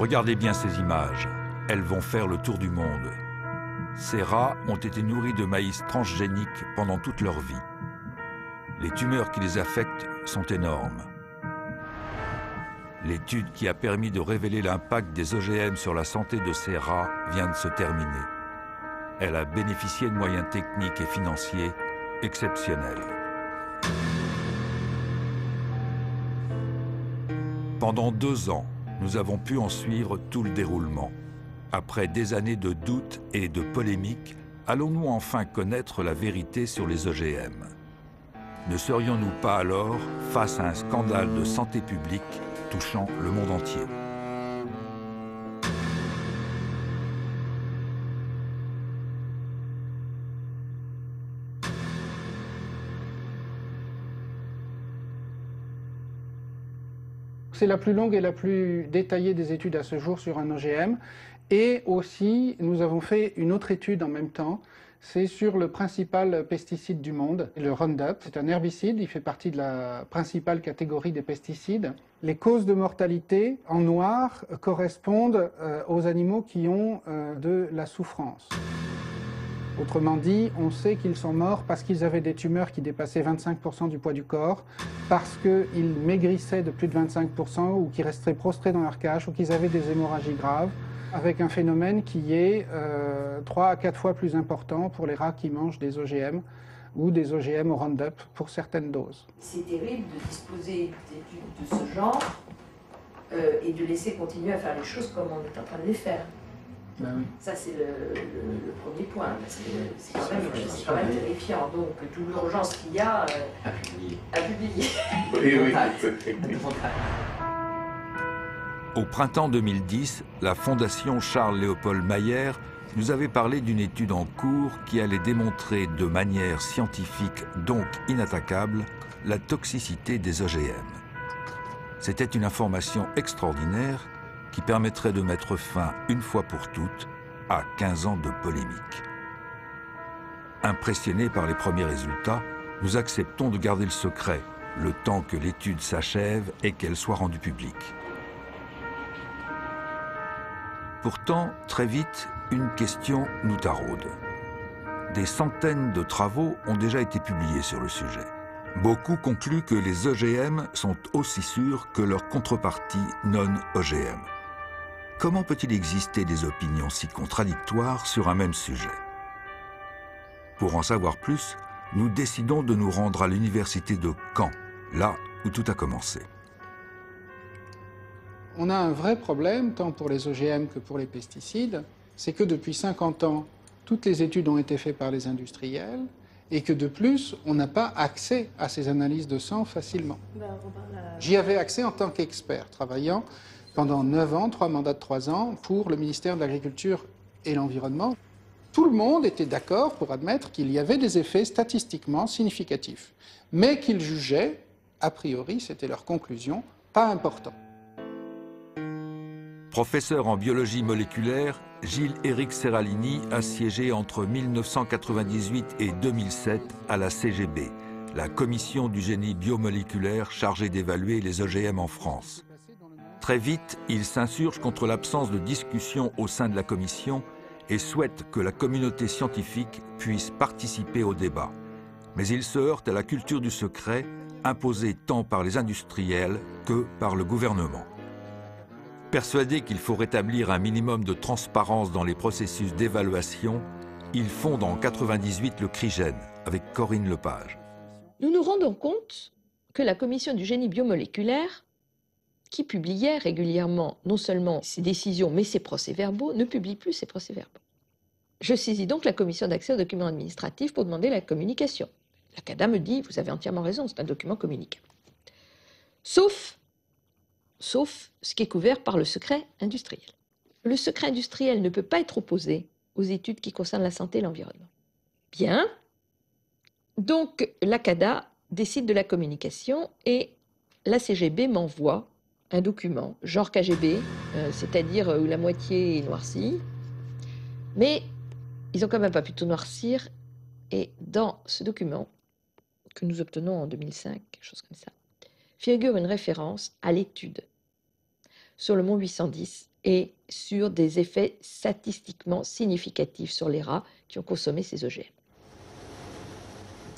Regardez bien ces images, elles vont faire le tour du monde. Ces rats ont été nourris de maïs transgénique pendant toute leur vie. Les tumeurs qui les affectent sont énormes. L'étude qui a permis de révéler l'impact des OGM sur la santé de ces rats vient de se terminer. Elle a bénéficié de moyens techniques et financiers exceptionnels. Pendant 2 ans, nous avons pu en suivre tout le déroulement. Après des années de doutes et de polémiques, allons-nous enfin connaître la vérité sur les OGM? Ne serions-nous pas alors face à un scandale de santé publique touchant le monde entier? C'est la plus longue et la plus détaillée des études à ce jour sur un OGM. Et aussi, nous avons fait une autre étude en même temps. C'est sur le principal pesticide du monde, le Roundup. C'est un herbicide, il fait partie de la principale catégorie des pesticides. Les causes de mortalité en noir correspondent aux animaux qui ont de la souffrance. Autrement dit, on sait qu'ils sont morts parce qu'ils avaient des tumeurs qui dépassaient 25% du poids du corps, parce qu'ils maigrissaient de plus de 25% ou qu'ils restaient prostrés dans leur cage ou qu'ils avaient des hémorragies graves, avec un phénomène qui est 3 à 4 fois plus important pour les rats qui mangent des OGM ou des OGM au Roundup pour certaines doses. C'est terrible de disposer d'études de ce genre et de laisser continuer à faire les choses comme on est en train de les faire. Ben oui. Ça, c'est le premier point, parce que c'est quand même terrifiant. Donc, toute l'urgence qu'il y a à publier. Oui, Au printemps 2010, la Fondation Charles-Léopold Mayer nous avait parlé d'une étude en cours qui allait démontrer de manière scientifique, donc inattaquable, la toxicité des OGM. C'était une information extraordinaire qui permettrait de mettre fin, une fois pour toutes, à 15 ans de polémique. Impressionnés par les premiers résultats, nous acceptons de garder le secret, le temps que l'étude s'achève et qu'elle soit rendue publique. Pourtant, très vite, une question nous taraude. Des centaines de travaux ont déjà été publiés sur le sujet. Beaucoup concluent que les OGM sont aussi sûrs que leur contrepartie non-OGM. Comment peut-il exister des opinions si contradictoires sur un même sujet? Pour en savoir plus, nous décidons de nous rendre à l'université de Caen, là où tout a commencé. On a un vrai problème, tant pour les OGM que pour les pesticides, c'est que depuis 50 ans, toutes les études ont été faites par les industriels et que de plus, on n'a pas accès à ces analyses de sang facilement. J'y avais accès en tant qu'expert, travaillant pendant 9 ans, 3 mandats de 3 ans, pour le ministère de l'Agriculture et l'Environnement. Tout le monde était d'accord pour admettre qu'il y avait des effets statistiquement significatifs, mais qu'ils jugeaient, a priori, c'était leur conclusion, pas importants. Professeur en biologie moléculaire, Gilles-Éric Serralini a siégé entre 1998 et 2007 à la CGB, la Commission du génie biomoléculaire chargée d'évaluer les OGM en France. Très vite, il s'insurge contre l'absence de discussion au sein de la commission et souhaite que la communauté scientifique puisse participer au débat. Mais il se heurte à la culture du secret, imposée tant par les industriels que par le gouvernement. Persuadé qu'il faut rétablir un minimum de transparence dans les processus d'évaluation, il fonde en 1998 le CRIGEN avec Corinne Lepage. Nous nous rendons compte que la Commission du génie biomoléculaire, qui publiait régulièrement non seulement ses décisions mais ses procès-verbaux, ne publie plus ses procès-verbaux. Je saisis donc la Commission d'accès aux documents administratifs pour demander la communication. La CADA me dit « Vous avez entièrement raison, c'est un document communicable. » Sauf ce qui est couvert par le secret industriel. Le secret industriel ne peut pas être opposé aux études qui concernent la santé et l'environnement. Bien. Donc, la CADA décide de la communication et la CGB m'envoie un document, genre KGB, c'est-à-dire où la moitié est noircie, mais ils n'ont quand même pas pu tout noircir, et dans ce document, que nous obtenons en 2005, quelque chose comme ça, figure une référence à l'étude sur le Mont 810 et sur des effets statistiquement significatifs sur les rats qui ont consommé ces OGM.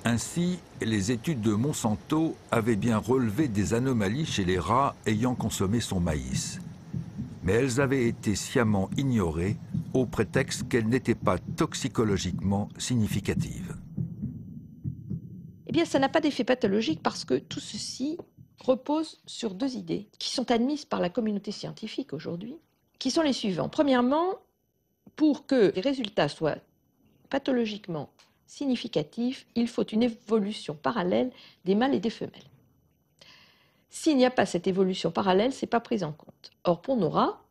Ainsi, les études de Monsanto avaient bien relevé des anomalies chez les rats ayant consommé son maïs. Mais elles avaient été sciemment ignorées au prétexte qu'elles n'étaient pas toxicologiquement significatives. Eh bien, ça n'a pas d'effet pathologique parce que tout ceci repose sur deux idées qui sont admises par la communauté scientifique aujourd'hui, qui sont les suivants. Premièrement, pour que les résultats soient pathologiquement significatif, il faut une évolution parallèle des mâles et des femelles. S'il n'y a pas cette évolution parallèle, ce n'est pas pris en compte. Or, pour nos rats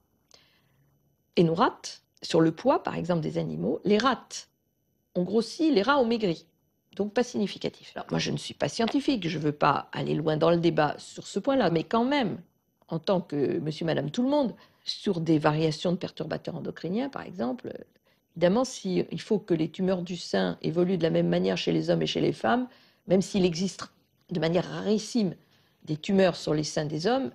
et nos rates, sur le poids, par exemple, des animaux, les rates ont grossi, les rats ont maigri. Donc, pas significatif. Alors, moi, je ne suis pas scientifique, je ne veux pas aller loin dans le débat sur ce point-là, mais quand même, en tant que monsieur, madame, tout le monde, sur des variations de perturbateurs endocriniens, par exemple, évidemment, il faut que les tumeurs du sein évoluent de la même manière chez les hommes et chez les femmes, même s'il existe de manière rarissime des tumeurs sur les seins des hommes,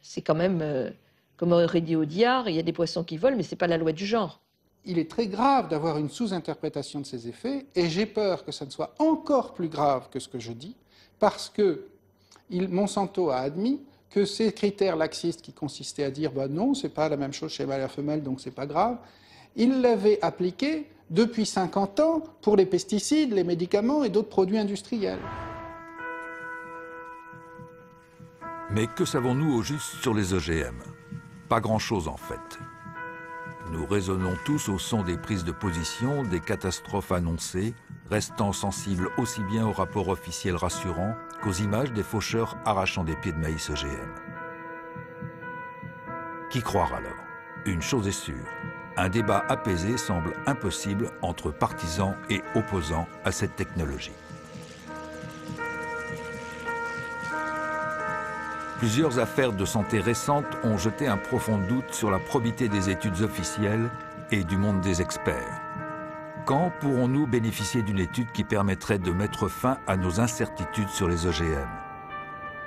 c'est quand même, comme aurait dit Audiard, il y a des poissons qui volent, mais ce n'est pas la loi du genre. Il est très grave d'avoir une sous-interprétation de ces effets, et j'ai peur que ça ne soit encore plus grave que ce que je dis, parce que Monsanto a admis que ces critères laxistes qui consistaient à dire bah non, c'est pas la même chose chez mâle et femelle, donc c'est pas grave, il l'avait appliqué depuis 50 ans pour les pesticides, les médicaments et d'autres produits industriels. Mais que savons-nous au juste sur les OGM? Pas grand-chose en fait. Nous raisonnons tous au son des prises de position, des catastrophes annoncées, restant sensibles aussi bien aux rapports officiels rassurants qu'aux images des faucheurs arrachant des pieds de maïs OGM. Qui croire alors? Une chose est sûre. Un débat apaisé semble impossible entre partisans et opposants à cette technologie. Plusieurs affaires de santé récentes ont jeté un profond doute sur la probité des études officielles et du monde des experts. Quand pourrons-nous bénéficier d'une étude qui permettrait de mettre fin à nos incertitudes sur les OGM?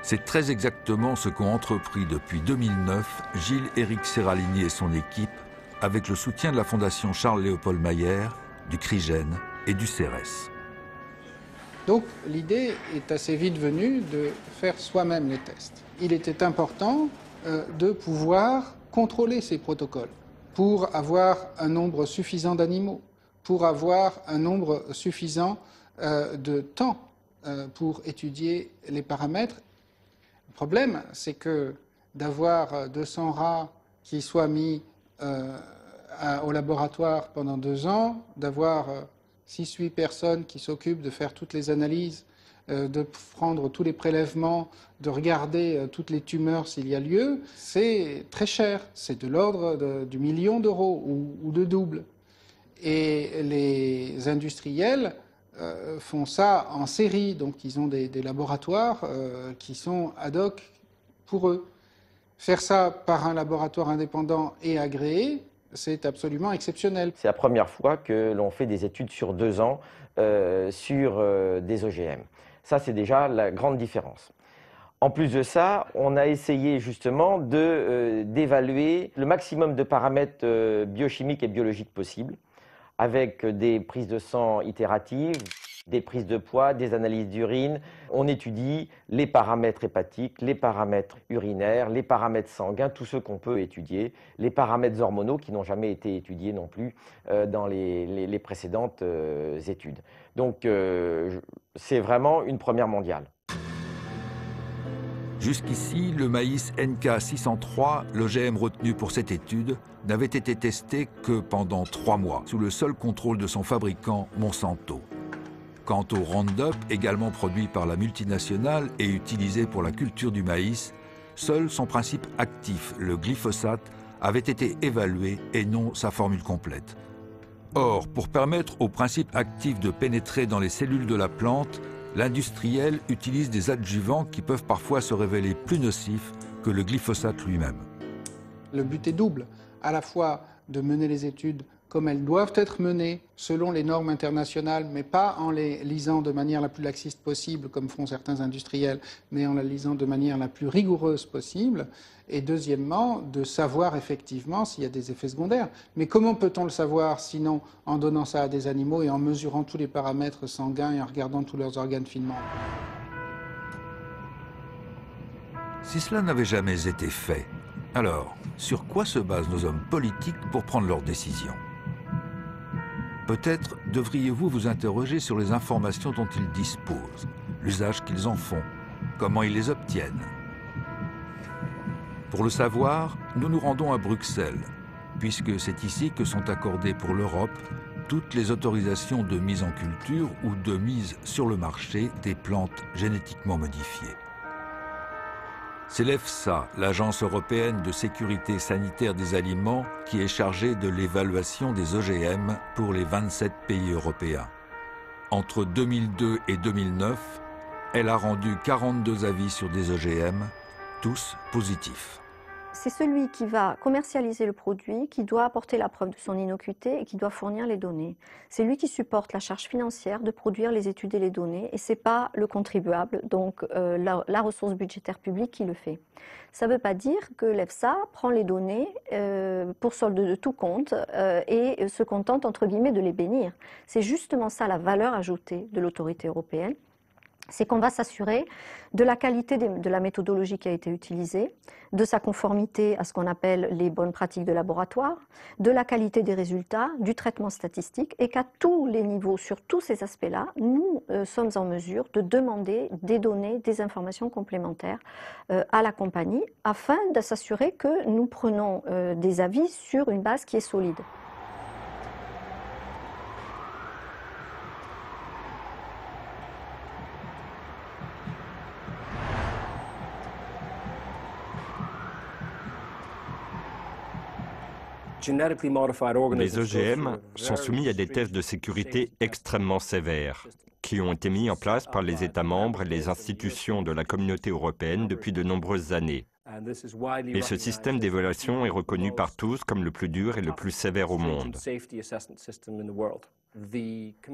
C'est très exactement ce qu'ont entrepris depuis 2009 Gilles-Éric Serralini et son équipe avec le soutien de la Fondation Charles-Léopold Mayer, du CRIGEN et du CERES. Donc l'idée est assez vite venue de faire soi-même les tests. Il était important de pouvoir contrôler ces protocoles pour avoir un nombre suffisant d'animaux, pour avoir un nombre suffisant de temps pour étudier les paramètres. Le problème, c'est que d'avoir 200 rats qui soient mis au laboratoire pendant 2 ans, d'avoir 6-8 personnes qui s'occupent de faire toutes les analyses, de prendre tous les prélèvements, de regarder toutes les tumeurs s'il y a lieu, c'est très cher. C'est de l'ordre du million d'euros ou de double. Et les industriels font ça en série, donc ils ont des laboratoires qui sont ad hoc pour eux. Faire ça par un laboratoire indépendant et agréé, c'est absolument exceptionnel. C'est la première fois que l'on fait des études sur 2 ans sur des OGM. Ça, c'est déjà la grande différence. En plus de ça, on a essayé justement d'évaluer le maximum de paramètres biochimiques et biologiques possibles, avec des prises de sang itératives, des prises de poids, des analyses d'urine. On étudie les paramètres hépatiques, les paramètres urinaires, les paramètres sanguins, tous ceux qu'on peut étudier, les paramètres hormonaux qui n'ont jamais été étudiés non plus dans les précédentes études. Donc c'est vraiment une première mondiale. Jusqu'ici, le maïs NK603, l'OGM retenu pour cette étude, n'avait été testé que pendant 3 mois, sous le seul contrôle de son fabricant, Monsanto. Quant au Roundup, également produit par la multinationale et utilisé pour la culture du maïs, seul son principe actif, le glyphosate, avait été évalué et non sa formule complète. Or, pour permettre au principe actif de pénétrer dans les cellules de la plante, l'industriel utilise des adjuvants qui peuvent parfois se révéler plus nocifs que le glyphosate lui-même. Le but est double, à la fois de mener les études comme elles doivent être menées selon les normes internationales, mais pas en les lisant de manière la plus laxiste possible, comme font certains industriels, mais en les lisant de manière la plus rigoureuse possible. Et deuxièmement, de savoir effectivement s'il y a des effets secondaires. Mais comment peut-on le savoir sinon en donnant ça à des animaux et en mesurant tous les paramètres sanguins et en regardant tous leurs organes finement? Si cela n'avait jamais été fait, alors sur quoi se basent nos hommes politiques pour prendre leurs décisions? Peut-être devriez-vous vous interroger sur les informations dont ils disposent, l'usage qu'ils en font, comment ils les obtiennent. Pour le savoir, nous nous rendons à Bruxelles, puisque c'est ici que sont accordées pour l'Europe toutes les autorisations de mise en culture ou de mise sur le marché des plantes génétiquement modifiées. C'est l'EFSA, l'Agence européenne de sécurité sanitaire des aliments, qui est chargée de l'évaluation des OGM pour les 27 pays européens. Entre 2002 et 2009, elle a rendu 42 avis sur des OGM, tous positifs. C'est celui qui va commercialiser le produit, qui doit apporter la preuve de son innocuité et qui doit fournir les données. C'est lui qui supporte la charge financière de produire les études et les données, et ce n'est pas le contribuable, donc la ressource budgétaire publique qui le fait. Ça ne veut pas dire que l'EFSA prend les données pour solde de tout compte et se contente, entre guillemets, de les bénir. C'est justement ça la valeur ajoutée de l'autorité européenne. C'est qu'on va s'assurer de la qualité de la méthodologie qui a été utilisée, de sa conformité à ce qu'on appelle les bonnes pratiques de laboratoire, de la qualité des résultats, du traitement statistique, et qu'à tous les niveaux, sur tous ces aspects-là, nous sommes en mesure de demander des données, des informations complémentaires à la compagnie, afin de s'assurer que nous prenons des avis sur une base qui est solide. Les OGM sont soumis à des tests de sécurité extrêmement sévères, qui ont été mis en place par les États membres et les institutions de la Communauté européenne depuis de nombreuses années. Et ce système d'évaluation est reconnu par tous comme le plus dur et le plus sévère au monde.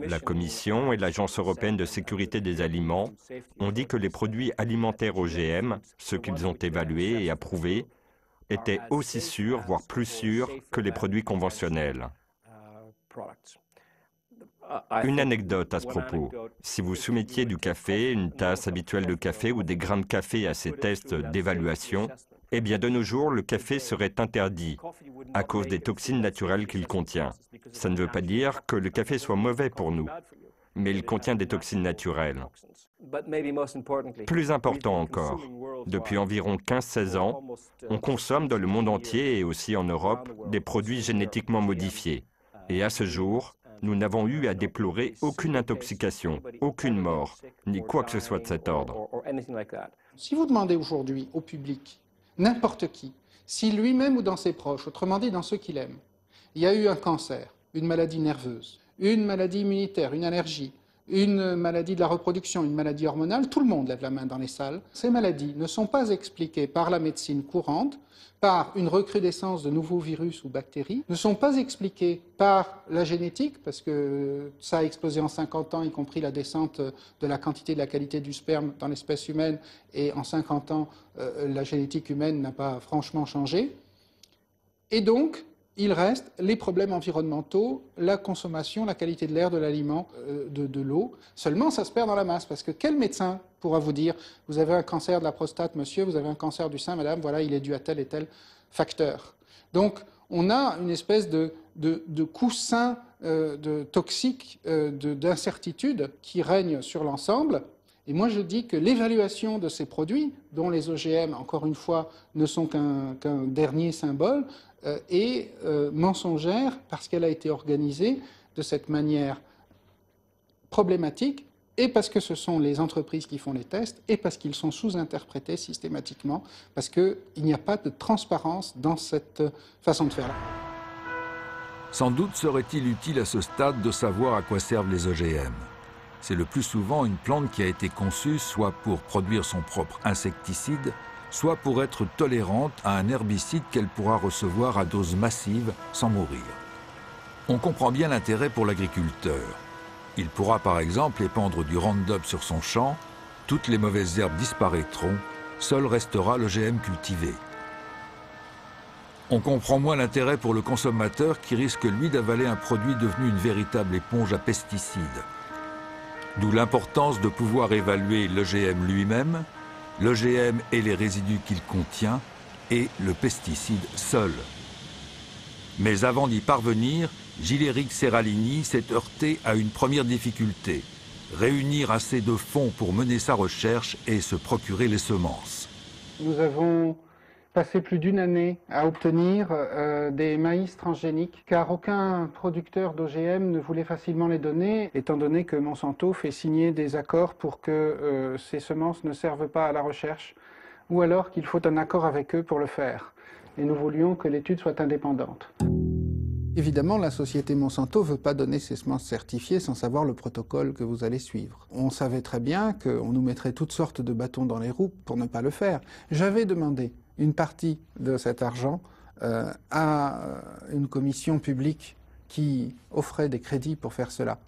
La Commission et l'Agence européenne de sécurité des aliments ont dit que les produits alimentaires OGM, ceux qu'ils ont évalués et approuvés, étaient aussi sûrs, voire plus sûrs, que les produits conventionnels. Une anecdote à ce propos. Si vous soumettiez du café, une tasse habituelle de café ou des grains de café à ces tests d'évaluation, eh bien de nos jours, le café serait interdit à cause des toxines naturelles qu'il contient. Ça ne veut pas dire que le café soit mauvais pour nous, mais il contient des toxines naturelles. Plus important encore, depuis environ 15-16 ans, on consomme dans le monde entier et aussi en Europe des produits génétiquement modifiés. Et à ce jour, nous n'avons eu à déplorer aucune intoxication, aucune mort, ni quoi que ce soit de cet ordre. Si vous demandez aujourd'hui au public, n'importe qui, si lui-même ou dans ses proches, autrement dit dans ceux qu'il aime, il y a eu un cancer, une maladie nerveuse, une maladie immunitaire, une allergie, une maladie de la reproduction, une maladie hormonale, tout le monde lève la main dans les salles. Ces maladies ne sont pas expliquées par la médecine courante, par une recrudescence de nouveaux virus ou bactéries, ne sont pas expliquées par la génétique, parce que ça a explosé en 50 ans, y compris la descente de la quantité et de la qualité du sperme dans l'espèce humaine, et en 50 ans, la génétique humaine n'a pas franchement changé. Et donc, il reste les problèmes environnementaux, la consommation, la qualité de l'air, de l'aliment, de l'eau. Seulement, ça se perd dans la masse, parce que quel médecin pourra vous dire « vous avez un cancer de la prostate, monsieur, vous avez un cancer du sein, madame, voilà, il est dû à tel et tel facteur ». Donc, on a une espèce de coussin toxique, d'incertitude qui règne sur l'ensemble. Et moi, je dis que l'évaluation de ces produits, dont les OGM, encore une fois, ne sont qu'un dernier symbole, est mensongère parce qu'elle a été organisée de cette manière problématique, et parce que ce sont les entreprises qui font les tests, et parce qu'ils sont sous-interprétés systématiquement, parce qu'il n'y a pas de transparence dans cette façon de faire-là. Sans doute serait-il utile à ce stade de savoir à quoi servent les OGM. C'est le plus souvent une plante qui a été conçue soit pour produire son propre insecticide, soit pour être tolérante à un herbicide qu'elle pourra recevoir à dose massive sans mourir. On comprend bien l'intérêt pour l'agriculteur. Il pourra par exemple épandre du Roundup sur son champ, toutes les mauvaises herbes disparaîtront, seul restera l'OGM cultivé. On comprend moins l'intérêt pour le consommateur qui risque lui d'avaler un produit devenu une véritable éponge à pesticides. D'où l'importance de pouvoir évaluer l'OGM lui-même, l'OGM et les résidus qu'il contient, et le pesticide seul. Mais avant d'y parvenir, Gilles-Éric Serralini s'est heurté à une première difficulté, réunir assez de fonds pour mener sa recherche et se procurer les semences. Nous avons passé plus d'une année à obtenir des maïs transgéniques, car aucun producteur d'OGM ne voulait facilement les donner, étant donné que Monsanto fait signer des accords pour que ces semences ne servent pas à la recherche, ou alors qu'il faut un accord avec eux pour le faire. Et nous voulions que l'étude soit indépendante. Évidemment, la société Monsanto ne veut pas donner ces semences certifiées sans savoir le protocole que vous allez suivre. On savait très bien qu'on nous mettrait toutes sortes de bâtons dans les roues pour ne pas le faire. J'avais demandé une partie de cet argent à une commission publique qui offrait des crédits pour faire cela.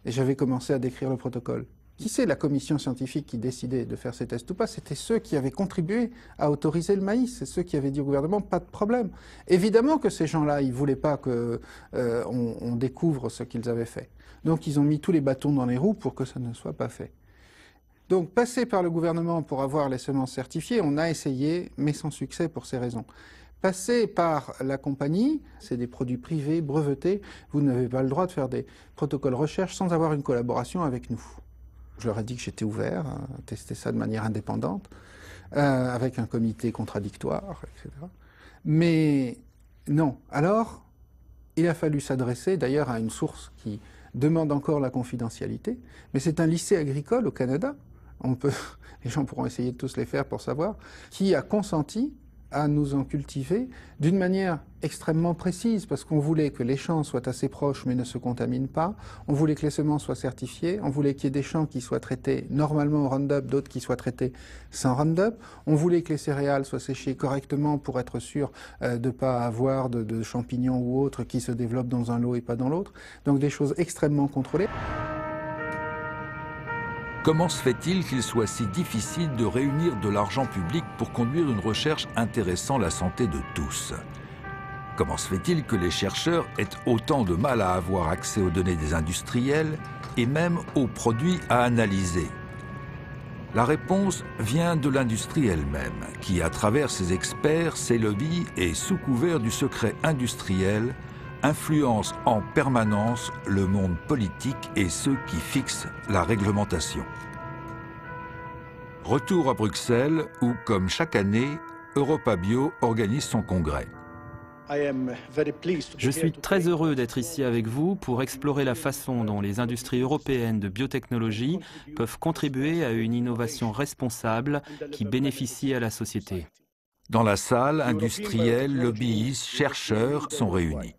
Et j'avais commencé à décrire le protocole. Qui c'est la commission scientifique qui décidait de faire ces tests ou pas? C'était ceux qui avaient contribué à autoriser le maïs. C'est ceux qui avaient dit au gouvernement, pas de problème. Évidemment que ces gens-là, ils ne voulaient pas qu'on découvre ce qu'ils avaient fait. Donc ils ont mis tous les bâtons dans les roues pour que ça ne soit pas fait. Donc passer par le gouvernement pour avoir les semences certifiées, on a essayé, mais sans succès pour ces raisons. Passer par la compagnie, c'est des produits privés, brevetés, vous n'avez pas le droit de faire des protocoles recherche sans avoir une collaboration avec nous. Je leur ai dit que j'étais ouvert à tester ça de manière indépendante, avec un comité contradictoire, etc. Mais non. Alors, il a fallu s'adresser d'ailleurs à une source qui demande encore la confidentialité, mais c'est un lycée agricole au Canada, les gens pourront essayer de tous les faire pour savoir, qui a consenti à nous en cultiver d'une manière extrêmement précise, parce qu'on voulait que les champs soient assez proches mais ne se contaminent pas, on voulait que les semences soient certifiées, on voulait qu'il y ait des champs qui soient traités normalement au Roundup, d'autres qui soient traités sans Roundup, on voulait que les céréales soient séchées correctement pour être sûr de ne pas avoir de champignons ou autres qui se développent dans un lot et pas dans l'autre, donc des choses extrêmement contrôlées. Comment se fait-il qu'il soit si difficile de réunir de l'argent public pour conduire une recherche intéressant la santé de tous? Comment se fait-il que les chercheurs aient autant de mal à avoir accès aux données des industriels et même aux produits à analyser? La réponse vient de l'industrie elle-même, qui, à travers ses experts, ses lobbies et sous couvert du secret industriel, influence en permanence le monde politique et ceux qui fixent la réglementation. Retour à Bruxelles où, comme chaque année, EuropaBio organise son congrès. Je suis très heureux d'être ici avec vous pour explorer la façon dont les industries européennes de biotechnologie peuvent contribuer à une innovation responsable qui bénéficie à la société. Dans la salle, industriels, lobbyistes, chercheurs sont réunis.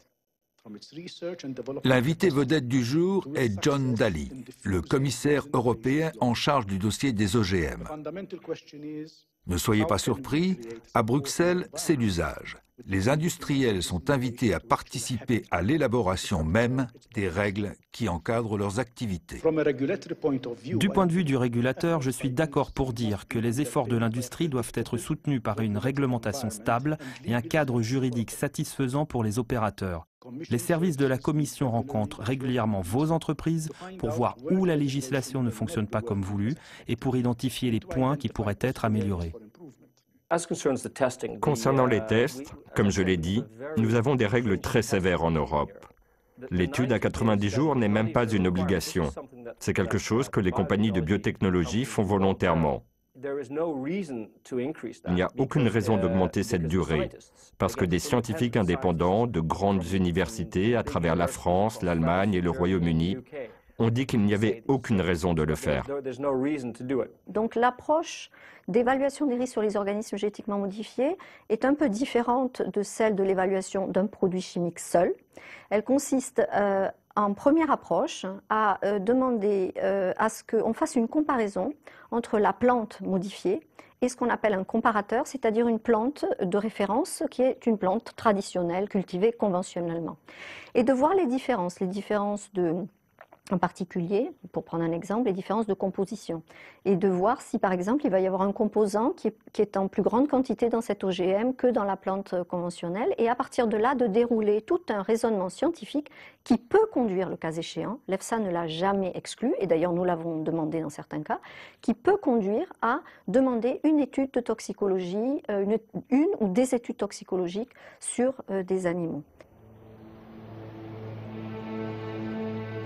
L'invité vedette du jour est John Dalli, le commissaire européen en charge du dossier des OGM. Ne soyez pas surpris, à Bruxelles, c'est l'usage. Les industriels sont invités à participer à l'élaboration même des règles qui encadrent leurs activités. Du point de vue du régulateur, je suis d'accord pour dire que les efforts de l'industrie doivent être soutenus par une réglementation stable et un cadre juridique satisfaisant pour les opérateurs. Les services de la Commission rencontrent régulièrement vos entreprises pour voir où la législation ne fonctionne pas comme voulu et pour identifier les points qui pourraient être améliorés. Concernant les tests, comme je l'ai dit, nous avons des règles très sévères en Europe. L'étude à 90 jours n'est même pas une obligation. C'est quelque chose que les compagnies de biotechnologie font volontairement. Il n'y a aucune raison d'augmenter cette durée, parce que des scientifiques indépendants de grandes universités à travers la France, l'Allemagne et le Royaume-Uni ont dit qu'il n'y avait aucune raison de le faire. Donc l'approche d'évaluation des risques sur les organismes génétiquement modifiés est un peu différente de celle de l'évaluation d'un produit chimique seul. Elle consiste en première approche, a demandé à ce qu'on fasse une comparaison entre la plante modifiée et ce qu'on appelle un comparateur, c'est-à-dire une plante de référence qui est une plante traditionnelle, cultivée conventionnellement. Et de voir les différences en particulier, pour prendre un exemple, les différences de composition. Et de voir si, par exemple, il va y avoir un composant qui est en plus grande quantité dans cet OGM que dans la plante conventionnelle. Et à partir de là, de dérouler tout un raisonnement scientifique qui peut conduire, le cas échéant, l'EFSA ne l'a jamais exclu, et d'ailleurs nous l'avons demandé dans certains cas, qui peut conduire à demander une étude de toxicologie, une ou des études toxicologiques sur des animaux.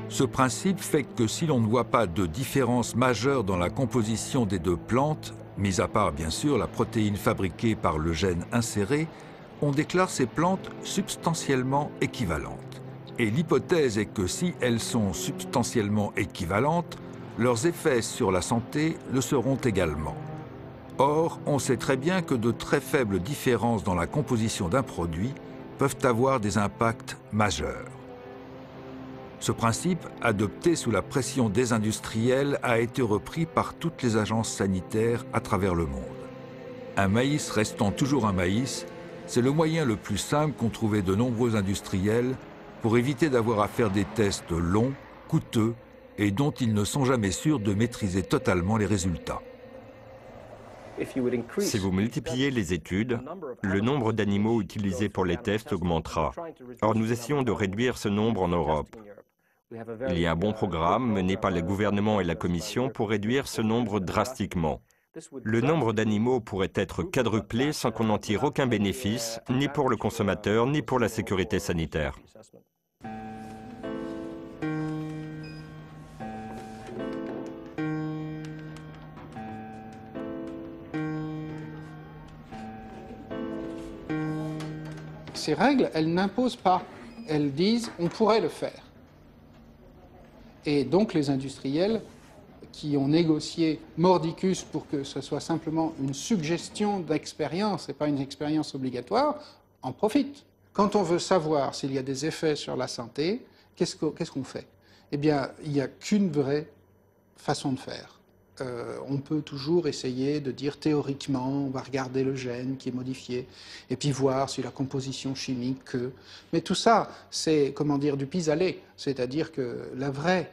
Ce principe fait que si l'on ne voit pas de différence majeure dans la composition des deux plantes, mis à part bien sûr la protéine fabriquée par le gène inséré, on déclare ces plantes substantiellement équivalentes. Et l'hypothèse est que si elles sont substantiellement équivalentes, leurs effets sur la santé le seront également. Or, on sait très bien que de très faibles différences dans la composition d'un produit peuvent avoir des impacts majeurs. Ce principe, adopté sous la pression des industriels, a été repris par toutes les agences sanitaires à travers le monde. Un maïs restant toujours un maïs, c'est le moyen le plus simple qu'ont trouvé de nombreux industriels pour éviter d'avoir à faire des tests longs, coûteux et dont ils ne sont jamais sûrs de maîtriser totalement les résultats. Si vous multipliez les études, le nombre d'animaux utilisés pour les tests augmentera. Or, nous essayons de réduire ce nombre en Europe. Il y a un bon programme mené par le gouvernement et la Commission pour réduire ce nombre drastiquement. Le nombre d'animaux pourrait être quadruplé sans qu'on en tire aucun bénéfice, ni pour le consommateur, ni pour la sécurité sanitaire. Ces règles, elles n'imposent pas. Elles disent on pourrait le faire. Et donc les industriels qui ont négocié mordicus pour que ce soit simplement une suggestion d'expérience et pas une expérience obligatoire, en profitent. Quand on veut savoir s'il y a des effets sur la santé, qu'est-ce qu'on fait? Eh bien, il n'y a qu'une vraie façon de faire. On peut toujours essayer de dire théoriquement, on va regarder le gène qui est modifié, et puis voir si la composition chimique que... Mais tout ça, c'est, comment dire, du pis-aller. C'est-à-dire que la vraie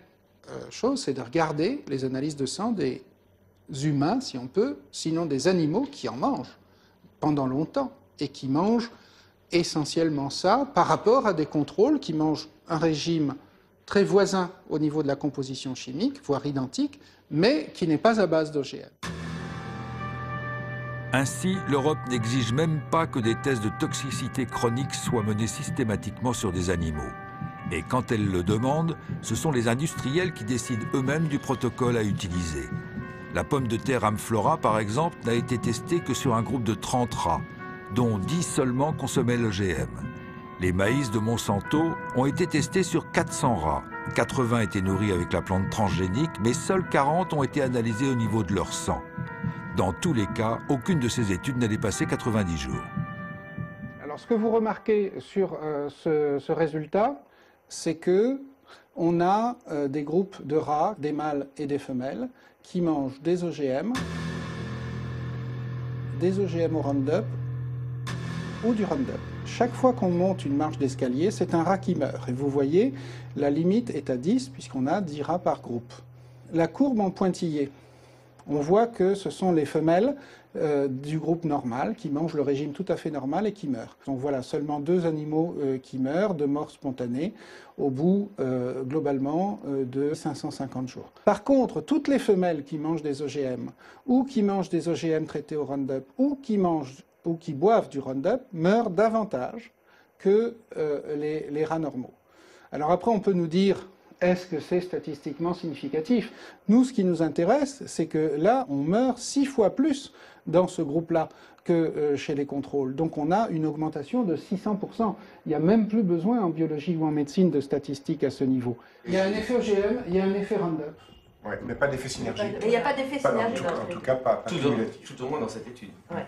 chose, c'est de regarder les analyses de sang des humains, si on peut, sinon des animaux qui en mangent pendant longtemps, et qui mangent essentiellement ça par rapport à des contrôles qui mangent un régime très voisin au niveau de la composition chimique, voire identique, mais qui n'est pas à base d'OGM. Ainsi, l'Europe n'exige même pas que des tests de toxicité chronique soient menés systématiquement sur des animaux. Et quand elle le demande, ce sont les industriels qui décident eux-mêmes du protocole à utiliser. La pomme de terre Amflora, par exemple, n'a été testée que sur un groupe de 30 rats, dont 10 seulement consommaient l'OGM. Les maïs de Monsanto ont été testés sur 400 rats. 80 étaient nourris avec la plante transgénique, mais seuls 40 ont été analysés au niveau de leur sang. Dans tous les cas, aucune de ces études n'a dépassé 90 jours. Alors, ce que vous remarquez sur ce résultat, c'est que on a des groupes de rats, des mâles et des femelles, qui mangent des OGM au Roundup ou du Roundup. Chaque fois qu'on monte une marche d'escalier, c'est un rat qui meurt. Et vous voyez, la limite est à 10, puisqu'on a 10 rats par groupe. La courbe en pointillé, on voit que ce sont les femelles du groupe normal qui mangent le régime tout à fait normal et qui meurent. Donc voilà, seulement 2 animaux qui meurent de mort spontanée au bout, globalement, de 550 jours. Par contre, toutes les femelles qui mangent des OGM, ou qui mangent des OGM traités au Roundup, ou qui boivent du Roundup, meurent davantage que les rats normaux. Alors après, on peut nous dire, est-ce que c'est statistiquement significatif? Nous, ce qui nous intéresse, c'est que là, on meurt 6 fois plus dans ce groupe-là que chez les contrôles. Donc on a une augmentation de 600%. Il n'y a même plus besoin en biologie ou en médecine de statistiques à ce niveau. Il y a un effet OGM, il y a un effet Roundup. Oui, mais pas d'effet synergique. Il n'y a pas d'effet synergique. En tout cas, pas tout au moins dans cette étude. Ouais.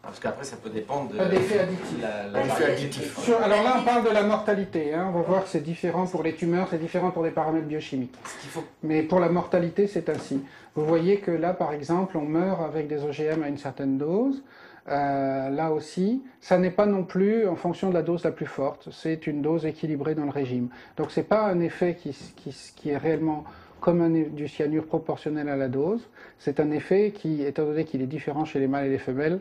Parce qu'après, ça peut dépendre de l'effet additif. L'effet additif. Alors là, on parle de la mortalité. Hein. On va voir que c'est différent pour les tumeurs, c'est différent pour les paramètres biochimiques. Mais pour la mortalité, c'est ainsi. Vous voyez que là, par exemple, on meurt avec des OGM à une certaine dose. Là aussi, ça n'est pas non plus en fonction de la dose la plus forte. C'est une dose équilibrée dans le régime. Donc c'est pas un effet qui est réellement comme du cyanure proportionnel à la dose. C'est un effet qui, étant donné qu'il est différent chez les mâles et les femelles,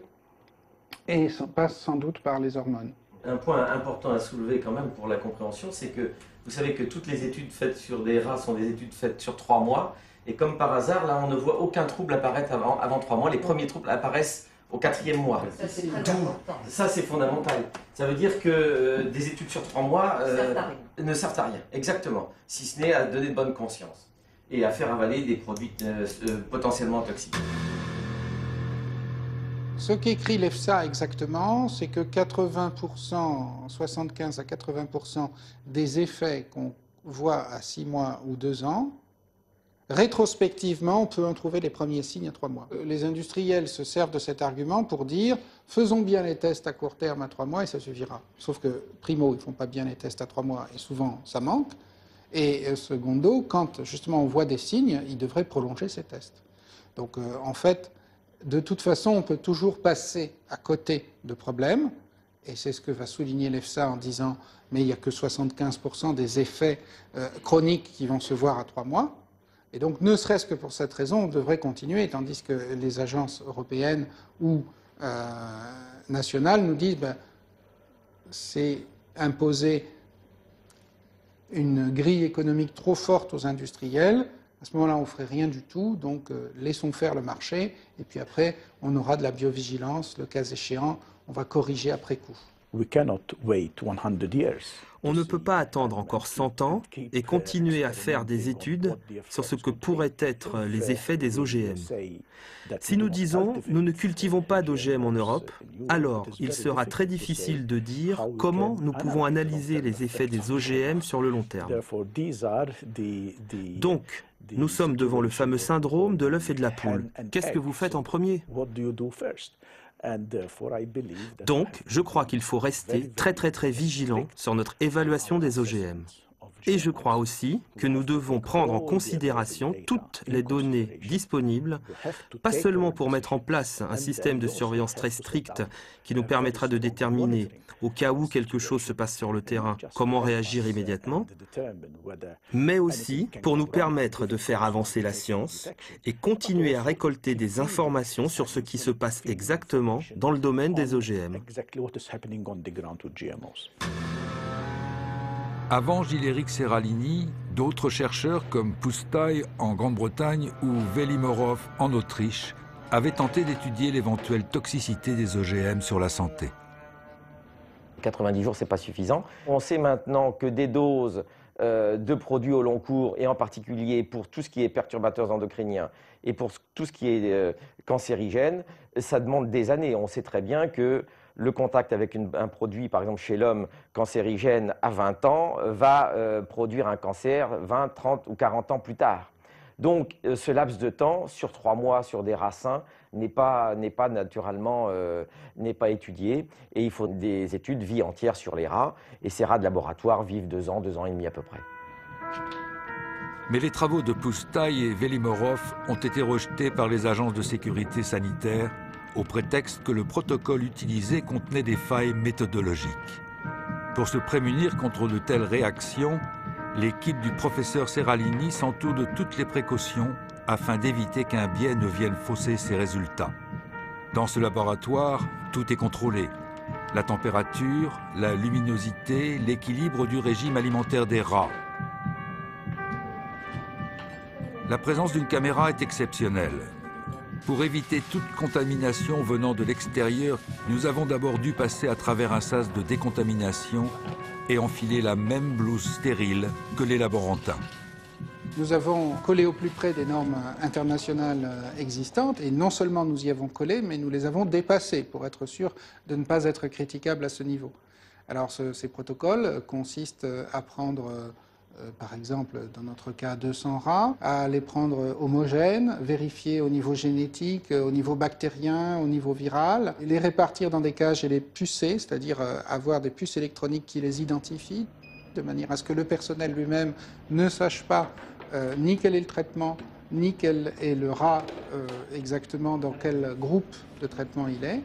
et passe sans doute par les hormones. Un point important à soulever quand même pour la compréhension, c'est que vous savez que toutes les études faites sur des rats sont des études faites sur 3 mois, et comme par hasard, là on ne voit aucun trouble apparaître avant 3 mois, les premiers troubles apparaissent au 4e mois. Ça c'est fondamental. Ça veut dire que des études sur 3 mois ne servent à rien, exactement, si ce n'est à donner de bonne conscience et à faire avaler des produits potentiellement toxiques. Ce qu'écrit l'EFSA exactement, c'est que 80%, 75 à 80% des effets qu'on voit à 6 mois ou 2 ans, rétrospectivement, on peut en trouver les premiers signes à 3 mois. Les industriels se servent de cet argument pour dire « faisons bien les tests à court terme à 3 mois et ça suffira ». Sauf que, primo, ils ne font pas bien les tests à 3 mois et souvent ça manque. Et secondo, quand justement on voit des signes, ils devraient prolonger ces tests. Donc en fait, de toute façon, on peut toujours passer à côté de problèmes, et c'est ce que va souligner l'EFSA en disant « mais il n'y a que 75% des effets chroniques qui vont se voir à 3 mois ». Et donc, ne serait-ce que pour cette raison, on devrait continuer, tandis que les agences européennes ou nationales nous disent c'est imposer une grille économique trop forte aux industriels. À ce moment-là, on ne ferait rien du tout, donc laissons faire le marché, et puis après, on aura de la biovigilance, le cas échéant, on va corriger après coup. On ne peut pas attendre encore 100 ans et continuer à faire des études sur ce que pourraient être les effets des OGM. Si nous disons « nous ne cultivons pas d'OGM en Europe », alors il sera très difficile de dire comment nous pouvons analyser les effets des OGM sur le long terme. Donc, nous sommes devant le fameux syndrome de l'œuf et de la poule. Qu'est-ce que vous faites en premier ? Donc, je crois qu'il faut rester très vigilant sur notre évaluation des OGM. Et je crois aussi que nous devons prendre en considération toutes les données disponibles, pas seulement pour mettre en place un système de surveillance très strict qui nous permettra de déterminer, au cas où quelque chose se passe sur le terrain, comment réagir immédiatement, mais aussi pour nous permettre de faire avancer la science et continuer à récolter des informations sur ce qui se passe exactement dans le domaine des OGM. Avant Gil-Éric Seralini, d'autres chercheurs comme Pusztai en Grande-Bretagne ou Velimorov en Autriche avaient tenté d'étudier l'éventuelle toxicité des OGM sur la santé. 90 jours, ce n'est pas suffisant. On sait maintenant que des doses de produits au long cours, et en particulier pour tout ce qui est perturbateurs endocriniens et pour tout ce qui est cancérigène, ça demande des années. On sait très bien que le contact avec un produit, par exemple chez l'homme, cancérigène à 20 ans, va produire un cancer 20, 30 ou 40 ans plus tard. Donc ce laps de temps, sur 3 mois, sur des rats sains, n'est pas naturellement n'est pas étudié. Et il faut des études vie entière sur les rats. Et ces rats de laboratoire vivent 2 ans, 2 ans et demi à peu près. Mais les travaux de Pusztai et Velimorov ont été rejetés par les agences de sécurité sanitaire au prétexte que le protocole utilisé contenait des failles méthodologiques. Pour se prémunir contre de telles réactions, l'équipe du professeur Seralini s'entoure de toutes les précautions afin d'éviter qu'un biais ne vienne fausser ses résultats. Dans ce laboratoire, tout est contrôlé. La température, la luminosité, l'équilibre du régime alimentaire des rats. La présence d'une caméra est exceptionnelle. Pour éviter toute contamination venant de l'extérieur, nous avons d'abord dû passer à travers un sas de décontamination et enfiler la même blouse stérile que les laborantins. Nous avons collé au plus près des normes internationales existantes, et non seulement nous y avons collé, mais nous les avons dépassées pour être sûr de ne pas être critiquables à ce niveau. Alors ces protocoles consistent à prendre par exemple dans notre cas 200 rats, à les prendre homogènes, vérifier au niveau génétique, au niveau bactérien, au niveau viral, les répartir dans des cages et les pucer, c'est-à-dire avoir des puces électroniques qui les identifient, de manière à ce que le personnel lui-même ne sache pas ni quel est le traitement, ni quel est le rat exactement dans quel groupe de traitement il est.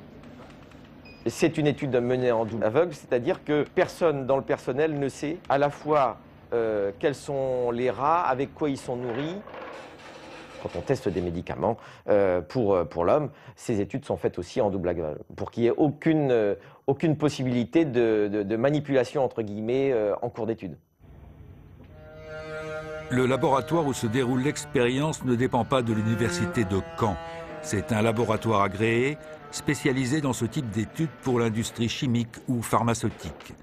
C'est une étude menée en double aveugle, c'est-à-dire que personne dans le personnel ne sait à la fois quels sont les rats, avec quoi ils sont nourris. Quand on teste des médicaments pour l'homme, ces études sont faites aussi en double aveugle, pour qu'il n'y ait aucune possibilité de manipulation, entre guillemets, en cours d'étude. Le laboratoire où se déroule l'expérience ne dépend pas de l'université de Caen. C'est un laboratoire agréé, spécialisé dans ce type d'études pour l'industrie chimique ou pharmaceutique.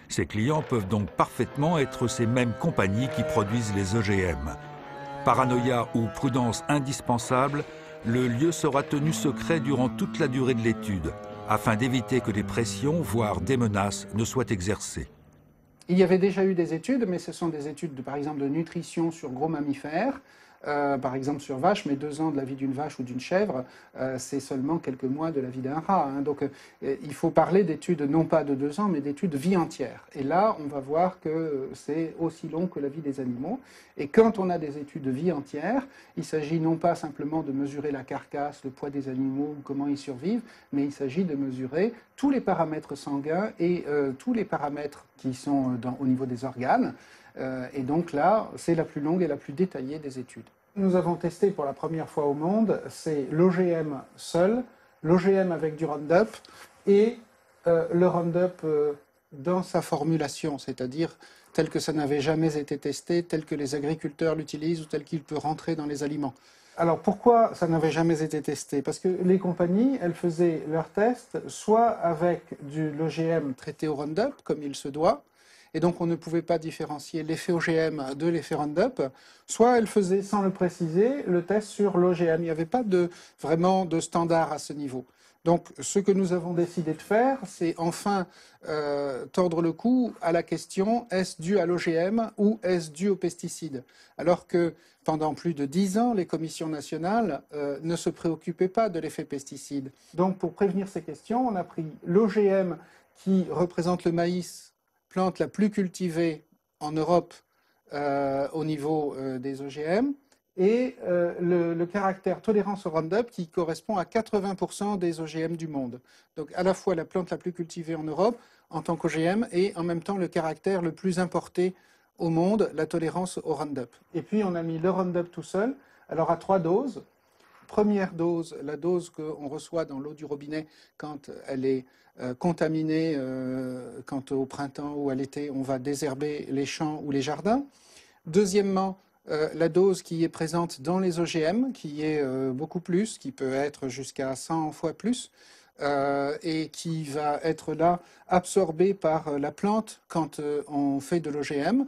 Ses clients peuvent donc parfaitement être ces mêmes compagnies qui produisent les OGM. Paranoïa ou prudence indispensable, le lieu sera tenu secret durant toute la durée de l'étude, afin d'éviter que des pressions, voire des menaces, ne soient exercées. Il y avait déjà eu des études, mais ce sont des études, par exemple, de nutrition sur gros mammifères, par exemple sur vaches, mais 2 ans de la vie d'une vache ou d'une chèvre, c'est seulement quelques mois de la vie d'un rat. Hein. Donc il faut parler d'études non pas de 2 ans, mais d'études vie entière. Et là, on va voir que c'est aussi long que la vie des animaux. Et quand on a des études de vie entière, il s'agit non pas simplement de mesurer la carcasse, le poids des animaux, comment ils survivent, mais il s'agit de mesurer tous les paramètres sanguins et tous les paramètres qui sont au niveau des organes. Et donc là, c'est la plus longue et la plus détaillée des études. Nous avons testé pour la première fois au monde, c'est l'OGM seul, l'OGM avec du Roundup et le Roundup dans sa formulation, c'est-à-dire tel que ça n'avait jamais été testé, tel que les agriculteurs l'utilisent ou tel qu'il peut rentrer dans les aliments. Alors pourquoi ça n'avait jamais été testé? Parce que les compagnies, elles faisaient leurs tests soit avec de l'OGM traité au Roundup, comme il se doit, et donc on ne pouvait pas différencier l'effet OGM de l'effet Roundup, soit elles faisaient, sans le préciser, le test sur l'OGM. Il n'y avait pas vraiment de standard à ce niveau. Donc ce que nous avons décidé de faire, c'est enfin tordre le cou à la question, est-ce dû à l'OGM ou est-ce dû aux pesticides? Alors que pendant plus de 10 ans, les commissions nationales ne se préoccupaient pas de l'effet pesticide. Donc pour prévenir ces questions, on a pris l'OGM qui représente le maïs, plante la plus cultivée en Europe au niveau des OGM, et le caractère tolérance au Roundup qui correspond à 80% des OGM du monde. Donc à la fois la plante la plus cultivée en Europe en tant qu'OGM et en même temps le caractère le plus importé au monde, la tolérance au Roundup. Et puis on a mis le Roundup tout seul, alors à 3 doses. Première dose, la dose qu'on reçoit dans l'eau du robinet quand elle est contaminée, quand au printemps ou à l'été on va désherber les champs ou les jardins. Deuxièmement, la dose qui est présente dans les OGM, qui est beaucoup plus, qui peut être jusqu'à 100 fois plus, et qui va être là absorbée par la plante quand on fait de l'OGM.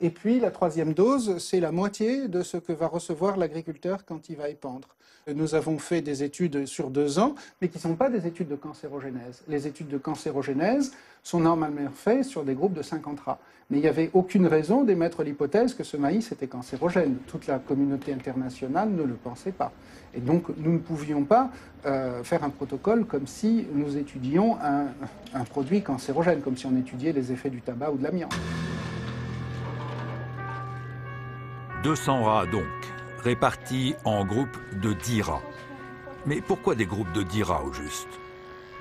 Et puis la troisième dose, c'est la moitié de ce que va recevoir l'agriculteur quand il va épandre. Nous avons fait des études sur 2 ans, mais qui ne sont pas des études de cancérogénèse. Les études de cancérogénèse sont normalement faites sur des groupes de 50 rats. Mais il n'y avait aucune raison d'émettre l'hypothèse que ce maïs était cancérogène. Toute la communauté internationale ne le pensait pas. Et donc nous ne pouvions pas faire un protocole comme si nous étudions un produit cancérogène, comme si on étudiait les effets du tabac ou de l'amiante. 200 rats donc, répartis en groupes de 10 rats. Mais pourquoi des groupes de 10 rats au juste?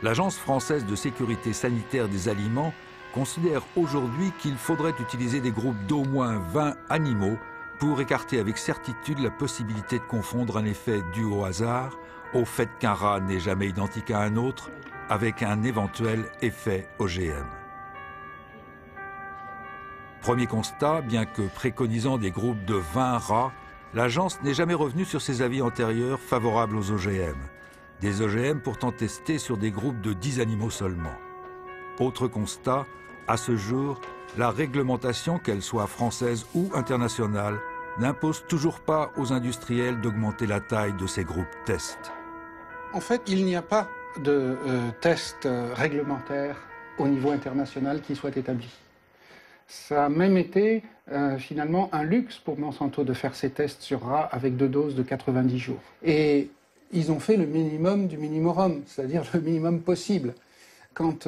L'Agence française de sécurité sanitaire des aliments considère aujourd'hui qu'il faudrait utiliser des groupes d'au moins 20 animaux pour écarter avec certitude la possibilité de confondre un effet dû au hasard, au fait qu'un rat n'est jamais identique à un autre, avec un éventuel effet OGM. Premier constat, bien que préconisant des groupes de 20 rats, l'agence n'est jamais revenue sur ses avis antérieurs favorables aux OGM. Des OGM pourtant testés sur des groupes de 10 animaux seulement. Autre constat, à ce jour, la réglementation, qu'elle soit française ou internationale, n'impose toujours pas aux industriels d'augmenter la taille de ces groupes tests. En fait, il n'y a pas de test réglementaire au niveau international qui soit établi. Ça a même été finalement un luxe pour Monsanto de faire ces tests sur rats avec 2 doses de 90 jours. Et ils ont fait le minimum du minimum, c'est-à-dire le minimum possible. Quand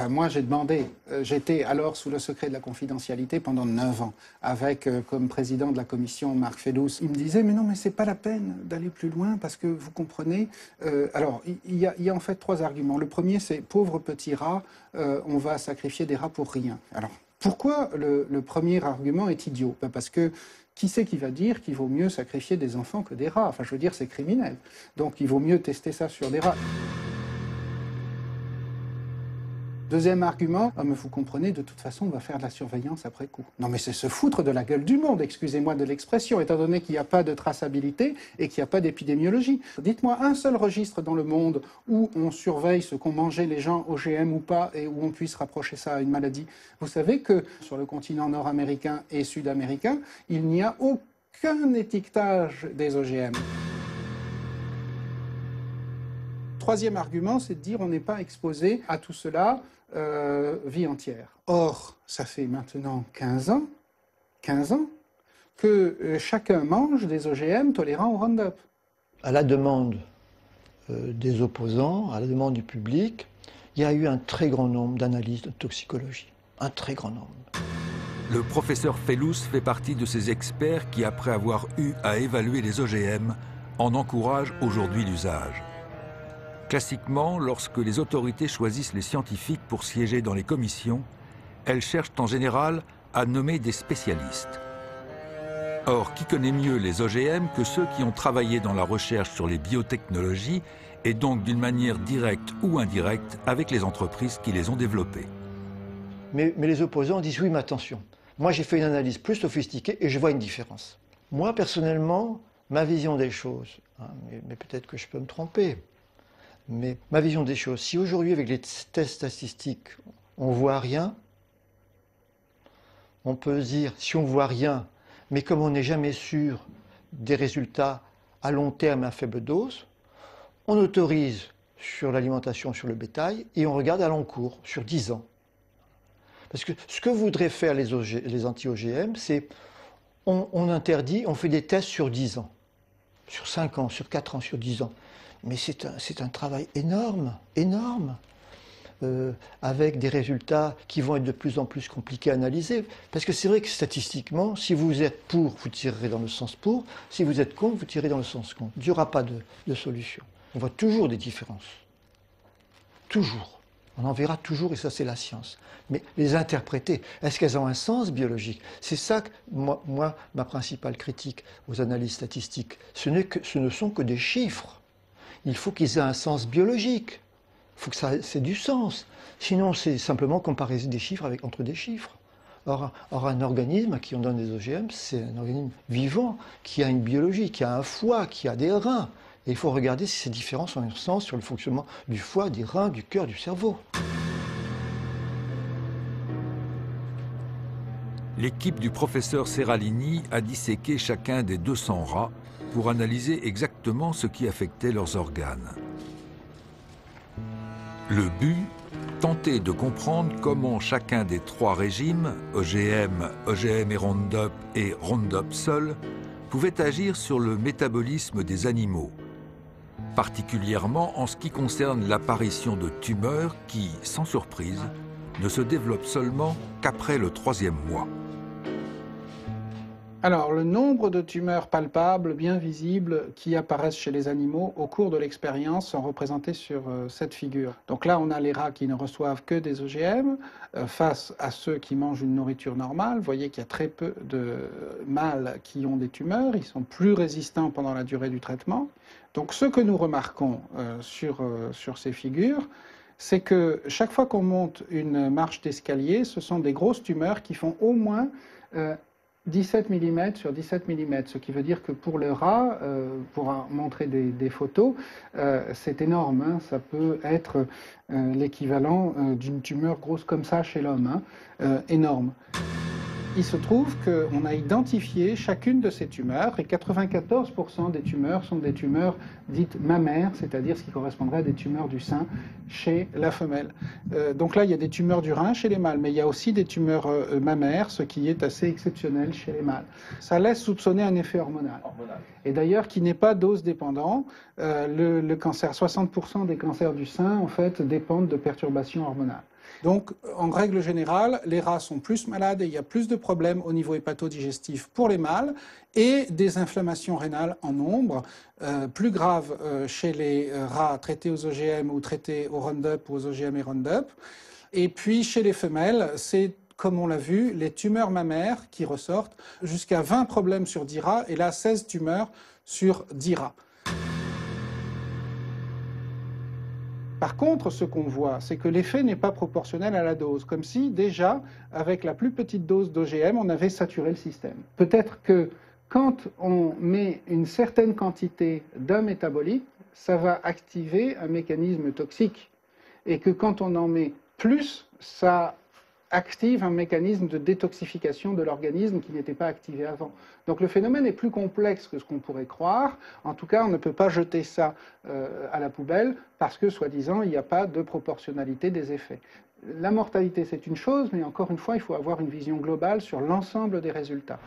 moi j'ai demandé, j'étais alors sous le secret de la confidentialité pendant 9 ans, avec comme président de la commission Marc Fellous. Il me disait, mais non, mais c'est pas la peine d'aller plus loin, parce que vous comprenez, alors il y a en fait 3 arguments. Le premier, c'est, pauvres petits rats, on va sacrifier des rats pour rien. Alors, pourquoi le premier argument est idiot? Parce que qui c'est qui va dire qu'il vaut mieux sacrifier des enfants que des rats? Enfin, je veux dire, c'est criminel. Donc, il vaut mieux tester ça sur des rats. Deuxième argument, mais vous comprenez, de toute façon, on va faire de la surveillance après coup. Non, mais c'est se foutre de la gueule du monde, excusez-moi de l'expression, étant donné qu'il n'y a pas de traçabilité et qu'il n'y a pas d'épidémiologie. Dites-moi un seul registre dans le monde où on surveille ce qu'ont mangé les gens, OGM ou pas, et où on puisse rapprocher ça à une maladie. Vous savez que sur le continent nord-américain et sud-américain, il n'y a aucun étiquetage des OGM. Troisième argument, c'est de dire on n'est pas exposé à tout cela vie entière. Or, ça fait maintenant 15 ans que chacun mange des OGM tolérants au Roundup. À la demande des opposants, à la demande du public, il y a eu un très grand nombre d'analyses de toxicologie. Un très grand nombre. Le professeur Fellous fait partie de ces experts qui, après avoir eu à évaluer les OGM, en encouragent aujourd'hui l'usage. Classiquement, lorsque les autorités choisissent les scientifiques pour siéger dans les commissions, elles cherchent en général à nommer des spécialistes. Or, qui connaît mieux les OGM que ceux qui ont travaillé dans la recherche sur les biotechnologies et donc d'une manière directe ou indirecte avec les entreprises qui les ont développées? Mais les opposants disent oui, mais attention, moi j'ai fait une analyse plus sophistiquée et je vois une différence. Moi, personnellement, ma vision des choses, mais peut-être que je peux me tromper, mais ma vision des choses, si aujourd'hui avec les tests statistiques, on ne voit rien, on peut se dire, si on ne voit rien, mais comme on n'est jamais sûr des résultats à long terme à faible dose, on autorise sur l'alimentation sur le bétail et on regarde à long cours, sur 10 ans. Parce que ce que voudraient faire les anti-OGM, c'est on interdit, on fait des tests sur 10 ans, sur 5 ans, sur 4 ans, sur 10 ans. Mais c'est un travail énorme, avec des résultats qui vont être de plus en plus compliqués à analyser. Parce que c'est vrai que statistiquement, si vous êtes pour, vous tirerez dans le sens pour, si vous êtes contre, vous tirez dans le sens contre. Il n'y aura pas de solution. On voit toujours des différences. Toujours. On en verra toujours, et ça c'est la science. Mais les interpréter, est-ce qu'elles ont un sens biologique? C'est ça que, moi, ma principale critique aux analyses statistiques. Ce ne sont que des chiffres. Il faut qu'ils aient un sens biologique. Il faut que ça ait du sens. Sinon, c'est simplement comparer des chiffres entre des chiffres. Or, un organisme à qui on donne des OGM, c'est un organisme vivant, qui a une biologie, qui a un foie, qui a des reins. Et il faut regarder si ces différences ont un sens sur le fonctionnement du foie, des reins, du cœur, du cerveau. L'équipe du professeur Seralini a disséqué chacun des 200 rats pour analyser exactement ce qui affectait leurs organes. Le but, tenter de comprendre comment chacun des 3 régimes, OGM, OGM et Roundup seul, pouvait agir sur le métabolisme des animaux, particulièrement en ce qui concerne l'apparition de tumeurs qui, sans surprise, ne se développent seulement qu'après le 3e mois. Alors, le nombre de tumeurs palpables, bien visibles, qui apparaissent chez les animaux au cours de l'expérience sont représentés sur cette figure. Donc là, on a les rats qui ne reçoivent que des OGM face à ceux qui mangent une nourriture normale. Vous voyez qu'il y a très peu de mâles qui ont des tumeurs. Ils sont plus résistants pendant la durée du traitement. Donc, ce que nous remarquons sur ces figures, c'est que chaque fois qu'on monte une marche d'escalier, ce sont des grosses tumeurs qui font au moins 17 mm sur 17 mm, ce qui veut dire que pour le rat, pour montrer des photos, c'est énorme, hein, ça peut être l'équivalent d'une tumeur grosse comme ça chez l'homme, énorme. il se trouve qu'on a identifié chacune de ces tumeurs, et 94% des tumeurs sont des tumeurs dites mammaires, c'est-à-dire ce qui correspondrait à des tumeurs du sein chez la femelle. Donc là, il y a des tumeurs du rein chez les mâles, mais il y a aussi des tumeurs mammaires, ce qui est assez exceptionnel chez les mâles. Ça laisse soupçonner un effet hormonal. Et d'ailleurs, qui n'est pas dose dépendant. Le cancer, 60% des cancers du sein, en fait, dépendent de perturbations hormonales. Donc, en règle générale, les rats sont plus malades et il y a plus de problèmes au niveau hépatodigestif pour les mâles et des inflammations rénales en nombre, plus graves chez les rats traités aux OGM ou traités au Roundup ou aux OGM et Roundup. Et puis, chez les femelles, c'est, comme on l'a vu, les tumeurs mammaires qui ressortent, jusqu'à 20 problèmes sur 10 rats et là, 16 tumeurs sur 10 rats. Par contre, ce qu'on voit, c'est que l'effet n'est pas proportionnel à la dose, comme si déjà, avec la plus petite dose d'OGM, on avait saturé le système. Peut-être que quand on met une certaine quantité d'un métabolite, ça va activer un mécanisme toxique, et que quand on en met plus, ça active un mécanisme de détoxification de l'organisme qui n'était pas activé avant. Donc le phénomène est plus complexe que ce qu'on pourrait croire. En tout cas, on ne peut pas jeter ça à la poubelle parce que, soi-disant, il n'y a pas de proportionnalité des effets. La mortalité, c'est une chose, mais encore une fois, il faut avoir une vision globale sur l'ensemble des résultats.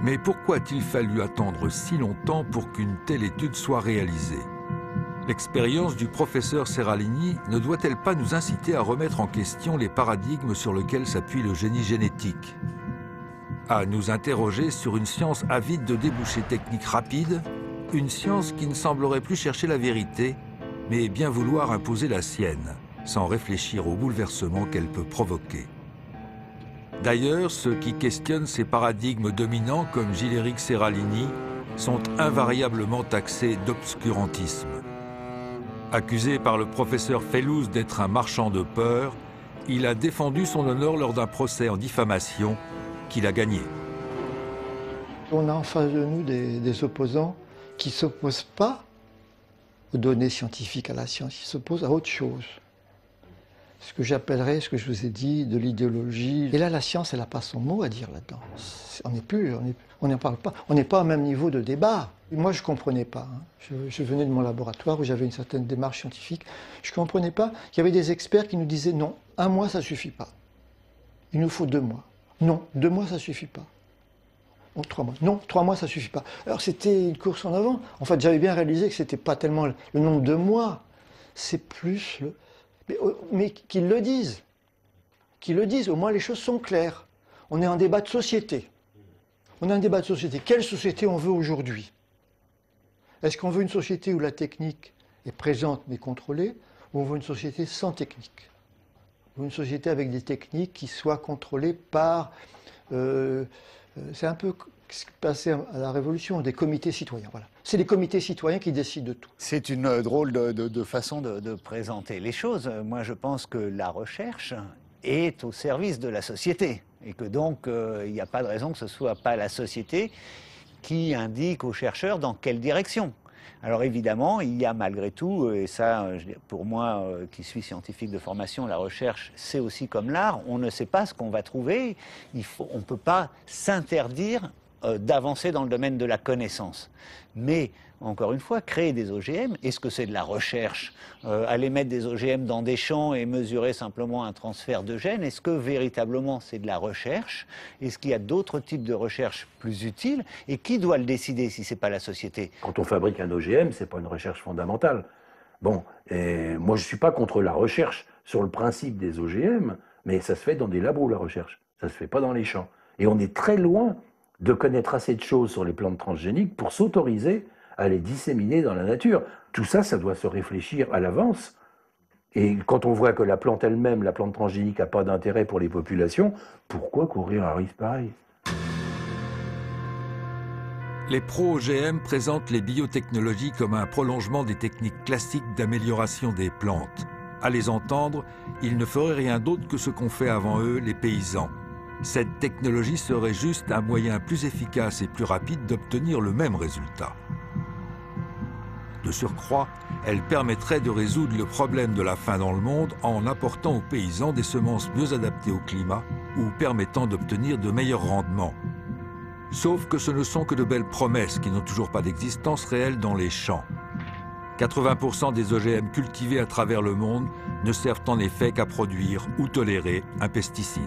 Mais pourquoi a-t-il fallu attendre si longtemps pour qu'une telle étude soit réalisée ? L'expérience du professeur Seralini ne doit-elle pas nous inciter à remettre en question les paradigmes sur lesquels s'appuie le génie génétique ? À nous interroger sur une science avide de débouchés techniques rapides, une science qui ne semblerait plus chercher la vérité, mais bien vouloir imposer la sienne, sans réfléchir au bouleversement qu'elle peut provoquer. D'ailleurs, ceux qui questionnent ces paradigmes dominants, comme Gilles-Éric Seralini, sont invariablement taxés d'obscurantisme. Accusé par le professeur Fellouz d'être un marchand de peur, il a défendu son honneur lors d'un procès en diffamation qu'il a gagné. On a en face de nous des opposants qui ne s'opposent pas aux données scientifiques, à la science, ils s'opposent à autre chose. Ce que j'appellerais, ce que je vous ai dit, de l'idéologie. Et là, la science, elle n'a pas son mot à dire là-dedans. On n'en parle pas. On n'est pas au même niveau de débat. Moi, je ne comprenais pas. Je venais de mon laboratoire où j'avais une certaine démarche scientifique. Je ne comprenais pas qu'il y avait des experts qui nous disaient non, 1 mois, ça ne suffit pas. Il nous faut 2 mois. Non, 2 mois, ça ne suffit pas. Oh, 3 mois. Non, 3 mois, ça ne suffit pas. Alors, c'était une course en avant. En fait, j'avais bien réalisé que ce n'était pas tellement le nombre de mois, c'est plus le... Mais qu'ils le disent. Qu'ils le disent. Au moins, les choses sont claires. On est en débat de société. On a un débat de société. Quelle société on veut aujourd'hui ? Est-ce qu'on veut une société où la technique est présente mais contrôlée, ou on veut une société sans technique ? Ou une société avec des techniques qui soient contrôlées par... c'est un peu ce qui passait à la Révolution, des comités citoyens. Voilà. C'est les comités citoyens qui décident de tout. C'est une drôle de façon de présenter les choses. Moi, je pense que la recherche est au service de la société. Et que donc, il n'y a pas de raison que ce ne soit pas la société qui indique aux chercheurs dans quelle direction. Alors évidemment, il y a malgré tout, et ça, pour moi, qui suis scientifique de formation, la recherche, c'est aussi comme l'art, on ne sait pas ce qu'on va trouver, on ne peut pas s'interdire d'avancer dans le domaine de la connaissance. Mais, encore une fois, créer des OGM, est-ce que c'est de la recherche ? Aller mettre des OGM dans des champs et mesurer simplement un transfert de gènes, est-ce que véritablement c'est de la recherche ? Est-ce qu'il y a d'autres types de recherche plus utiles ? Et qui doit le décider si ce n'est pas la société ? Quand on fabrique un OGM, ce n'est pas une recherche fondamentale. Bon, et moi je ne suis pas contre la recherche sur le principe des OGM, mais ça se fait dans des labos la recherche, ça ne se fait pas dans les champs. Et on est très loin de connaître assez de choses sur les plantes transgéniques pour s'autoriser à les disséminer dans la nature. Tout ça, ça doit se réfléchir à l'avance. Et quand on voit que la plante elle-même, la plante transgénique, n'a pas d'intérêt pour les populations, pourquoi courir un risque pareil ? Les pro-OGM présentent les biotechnologies comme un prolongement des techniques classiques d'amélioration des plantes. À les entendre, ils ne feraient rien d'autre que ce qu'ont fait avant eux les paysans. Cette technologie serait juste un moyen plus efficace et plus rapide d'obtenir le même résultat. De surcroît, elle permettrait de résoudre le problème de la faim dans le monde en apportant aux paysans des semences mieux adaptées au climat ou permettant d'obtenir de meilleurs rendements. Sauf que ce ne sont que de belles promesses qui n'ont toujours pas d'existence réelle dans les champs. 80% des OGM cultivés à travers le monde ne servent en effet qu'à produire ou tolérer un pesticide.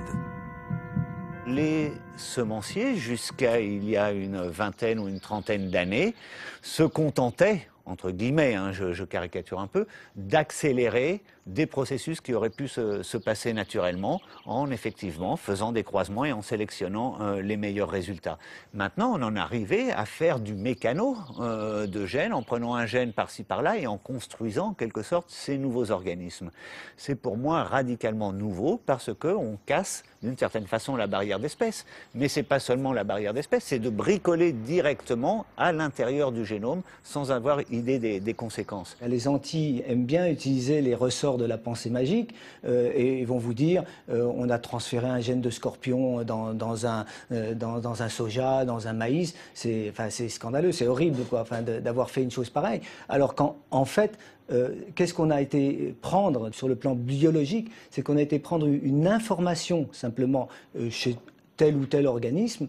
Les semenciers, jusqu'à il y a une vingtaine ou une trentaine d'années, se contentaient, entre guillemets, hein, je caricature un peu, d'accélérer des processus qui auraient pu se passer naturellement en effectivement faisant des croisements et en sélectionnant les meilleurs résultats. Maintenant, on en est arrivé à faire du mécano de gènes, en prenant un gène par-ci par-là et en construisant en quelque sorte ces nouveaux organismes. C'est pour moi radicalement nouveau parce qu'on casse d'une certaine façon la barrière d'espèce. Mais ce n'est pas seulement la barrière d'espèce, c'est de bricoler directement à l'intérieur du génome sans avoir idée des conséquences. Les Antilles aiment bien utiliser les ressorts de la pensée magique et ils vont vous dire on a transféré un gène de scorpion dans un soja, dans un maïs. C'est scandaleux, c'est horrible quoi, d'avoir fait une chose pareille. Alors qu'en fait, qu'est-ce qu'on a été prendre sur le plan biologique? C'est qu'on a été prendre une information simplement chez tel ou tel organisme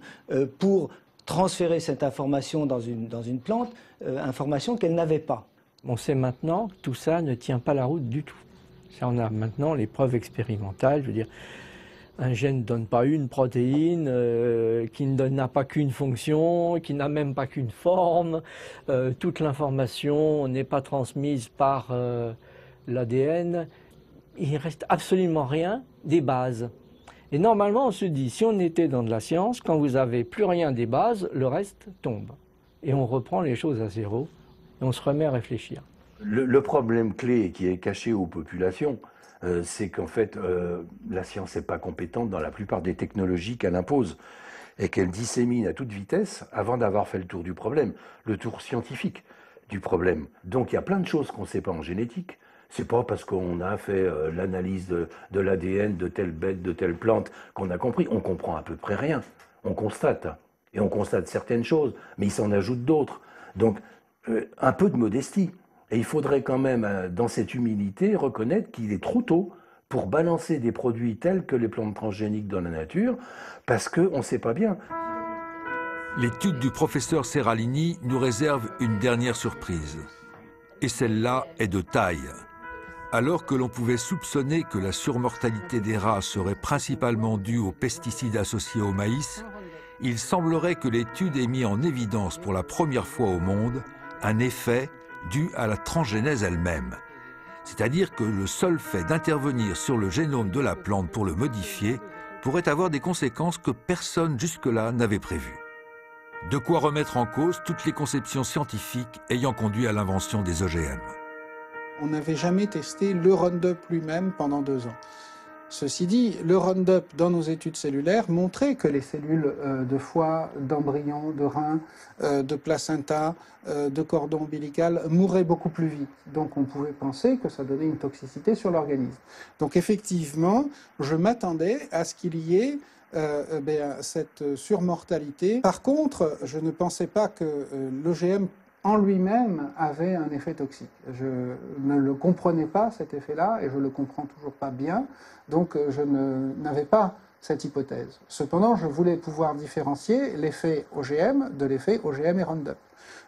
pour transférer cette information dans une plante, information qu'elle n'avait pas. On sait maintenant que tout ça ne tient pas la route du tout. Ça, on a maintenant les preuves expérimentales. Je veux dire, un gène ne donne pas une protéine, qui n'a pas qu'une fonction, qui n'a même pas qu'une forme. Toute l'information n'est pas transmise par l'ADN. Il ne reste absolument rien des bases. Et normalement, on se dit, si on était dans de la science, quand vous n'avez plus rien des bases, le reste tombe. Et on reprend les choses à zéro, et on se remet à réfléchir. Le problème clé qui est caché aux populations, c'est qu'en fait, la science n'est pas compétente dans la plupart des technologies qu'elle impose et qu'elle dissémine à toute vitesse avant d'avoir fait le tour du problème, le tour scientifique du problème. Donc il y a plein de choses qu'on ne sait pas en génétique. C'est pas parce qu'on a fait l'analyse de l'ADN de telle bête, de telle plante qu'on a compris. On comprend à peu près rien. On constate. Et on constate certaines choses, mais il s'en ajoute d'autres. Donc un peu de modestie. Et il faudrait quand même, dans cette humilité, reconnaître qu'il est trop tôt pour balancer des produits tels que les plantes transgéniques dans la nature, parce qu'on ne sait pas bien. L'étude du professeur Seralini nous réserve une dernière surprise. Et celle-là est de taille. Alors que l'on pouvait soupçonner que la surmortalité des rats serait principalement due aux pesticides associés au maïs, il semblerait que l'étude ait mis en évidence pour la première fois au monde un effet dû à la transgénèse elle-même. C'est-à-dire que le seul fait d'intervenir sur le génome de la plante pour le modifier pourrait avoir des conséquences que personne jusque-là n'avait prévues. De quoi remettre en cause toutes les conceptions scientifiques ayant conduit à l'invention des OGM. On n'avait jamais testé le Roundup lui-même pendant 2 ans. Ceci dit, le Roundup, dans nos études cellulaires, montrait que les cellules de foie, d'embryon, de rein, de placenta, de cordon ombilical mouraient beaucoup plus vite. Donc on pouvait penser que ça donnait une toxicité sur l'organisme. Donc effectivement, je m'attendais à ce qu'il y ait cette surmortalité. Par contre, je ne pensais pas que l'OGM en lui-même avait un effet toxique. Je ne le comprenais pas, cet effet-là, et je ne le comprends toujours pas bien, donc je n'avais pas cette hypothèse. Cependant, je voulais pouvoir différencier l'effet OGM de l'effet OGM et Roundup.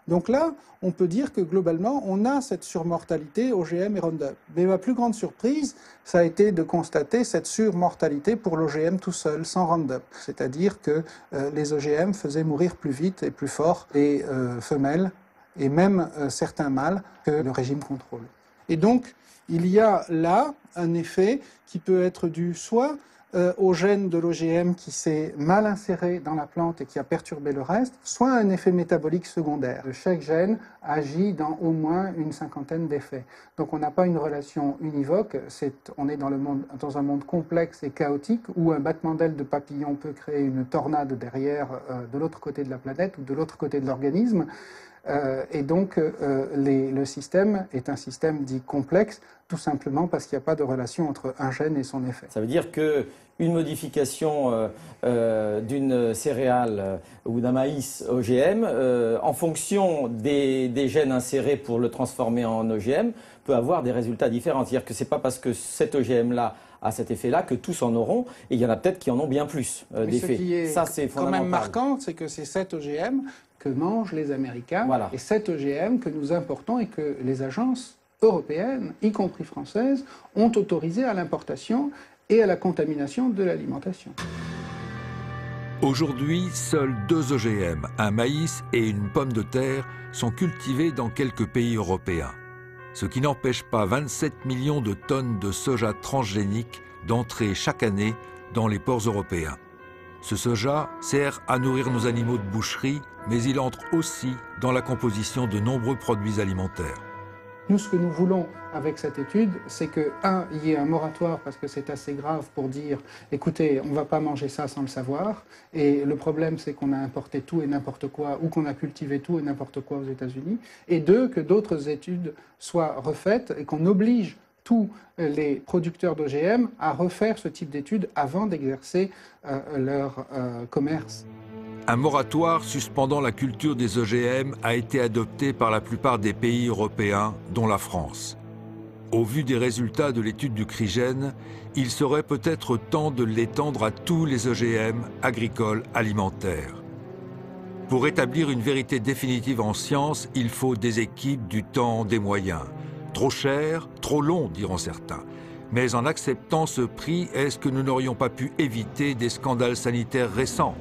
Donc là, on peut dire que globalement, on a cette surmortalité OGM et Roundup. Mais ma plus grande surprise, ça a été de constater cette surmortalité pour l'OGM tout seul, sans Roundup. C'est-à-dire que les OGM faisaient mourir plus vite et plus fort les femelles, et même certains mâles que le régime contrôle. Et donc, il y a là un effet qui peut être dû soit au gène de l'OGM qui s'est mal inséré dans la plante et qui a perturbé le reste, soit un effet métabolique secondaire. Chaque gène agit dans au moins une cinquantaine d'effets. Donc on n'a pas une relation univoque, on est dans un monde complexe et chaotique où un battement d'aile de papillon peut créer une tornade derrière de l'autre côté de la planète ou de l'autre côté de l'organisme. Et donc, le système est un système dit complexe, tout simplement parce qu'il n'y a pas de relation entre un gène et son effet. Ça veut dire qu'une modification d'une céréale ou d'un maïs OGM, en fonction des gènes insérés pour le transformer en OGM, peut avoir des résultats différents. C'est-à-dire que ce n'est pas parce que cet OGM-là à cet effet-là que tous en auront, et il y en a peut-être qui en ont bien plus d'effets. Ce qui est ça, c'est quand même marquant, c'est que c'est 7 OGM que mangent les Américains et 7 OGM que nous importons et que les agences européennes, y compris françaises, ont autorisé à l'importation et à la contamination de l'alimentation. Aujourd'hui, seuls 2 OGM, un maïs et une pomme de terre, sont cultivés dans quelques pays européens. Ce qui n'empêche pas 27 millions de tonnes de soja transgénique d'entrer chaque année dans les ports européens. Ce soja sert à nourrir nos animaux de boucherie, mais il entre aussi dans la composition de nombreux produits alimentaires. Nous, ce que nous voulons avec cette étude, c'est que, il y ait un moratoire parce que c'est assez grave pour dire, écoutez, on ne va pas manger ça sans le savoir. Et le problème, c'est qu'on a importé tout et n'importe quoi, ou qu'on a cultivé tout et n'importe quoi aux États-Unis. Et 2, que d'autres études soient refaites et qu'on oblige tous les producteurs d'OGM à refaire ce type d'études avant d'exercer leur commerce. Un moratoire suspendant la culture des OGM a été adopté par la plupart des pays européens, dont la France. Au vu des résultats de l'étude du CRIGEN, il serait peut-être temps de l'étendre à tous les OGM agricoles alimentaires. Pour établir une vérité définitive en science, il faut des équipes, du temps, des moyens. Trop cher, trop long, diront certains. Mais en acceptant ce prix, est-ce que nous n'aurions pas pu éviter des scandales sanitaires récents ?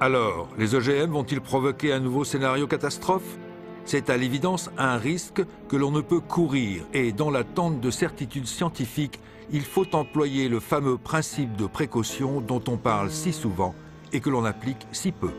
Alors, les OGM vont-ils provoquer un nouveau scénario catastrophe? C'est à l'évidence un risque que l'on ne peut courir et dans l'attente de certitudes scientifiques, il faut employer le fameux principe de précaution dont on parle si souvent et que l'on applique si peu.